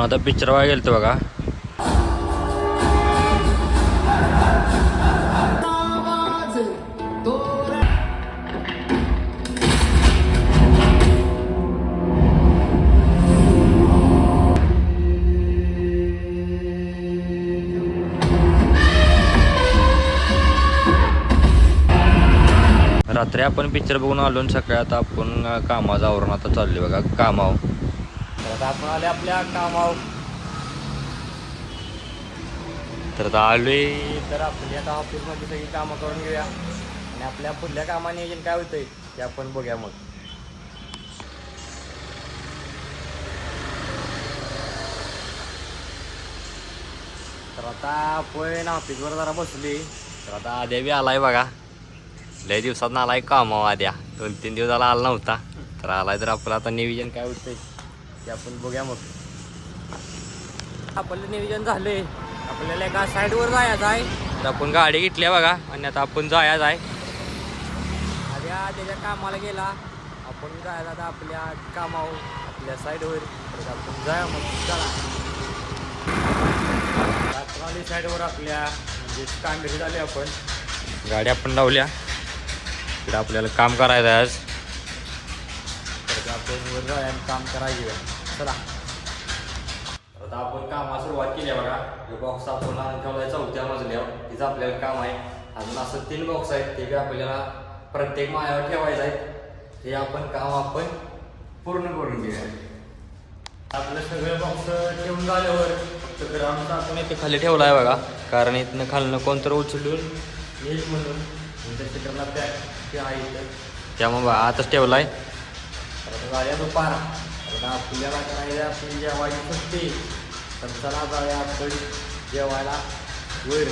आता पिक्चर बघायला गेलतो बघा. रात्री आपण पिक्चर बघून आलो आणि सकाळी आता आपण कामाचं आवरून आता चालले बघा कामावर. तर आता आपण आले आपल्या कामावर. तर आता आलोय तर आपली आता ऑफिसमध्ये सगळी कामं करून घेऊया आणि आपल्या पुढल्या कामाने नियोजन काय होतंय ते आपण बघूया मग. तर आता आपण ऑफिसवर जरा बसली. तर आता आद्या बी आलाय बघा. लय दिवसात आलाय कामावर आद्या. 2-3 दिवस झाला आला नव्हता. तर आलाय तर आपलं आता नियोजन काय होतंय ते आपण बघूया मग. आपलं नियोजन झालंय. आपल्याला एका साईडवर जायचं आहे. तर आपण गाडी घेतली बघा आणि आता आपण जायचं आहे. आद्या त्याच्या कामाला गेला. आपण जायचं आता आपल्या कामावर आपल्या साईडवर. तर आपण जाया मग चला. आपण साईडवर आपल्या म्हणजे काम भेट आले. आपण गाडी आपण लावल्या. इकडे आपल्याला काम करायचं आहे आज. तर आपण वर जाऊया काम करायचं. चला आता आपण कामाला सुरुवात केली आहे बघा. जो बॉक्स आपण ठेवला 4थ्या मजल्यावर तिचं आपल्याला काम आहे. अजून असं 3 बॉक्स आहेत ते बी आपल्याला प्रत्येक माळ्यावर ठेवायचं आहेत. हे आपण काम आपण पूर्ण करून घेऊया. आपलं सगळं बॉक्स ठेवून झाल्यावर फक्त ग्राउंडचा आपण इथे खाली ठेवला आहे बघा. कारण इथनं खालनं कोणतं उचलून येईल म्हणून चिकनला बॅग आहे इथं त्यामुळे आताच ठेवला आहे. आता जाऊया दुपार. आता आपल्याला करायचं आपली जेवायची सुट्टी. तर चला जाऊया आपण जेवायला वर.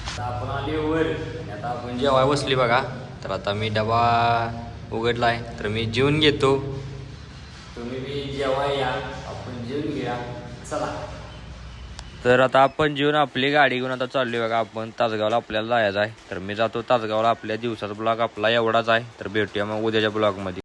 आता आपण आली वर आणि आता आपण जेवाय बसली बघा. तर आता मी डबा उघडला आहे तर मी जेवून घेतो. तुम्ही बी जेवाय या. आपण जेवून घ्या. चला तर आता आपण जेवून आपली गाडी घेऊन आता चालली बघा. आपण तासगावला आपल्याला जायचं आहे. तर मी जातो तासगावला. आपल्या दिवसाचा ब्लॉग आपला एवढाच आहे. तर भेटूया मग उद्याच्या ब्लॉगमध्ये.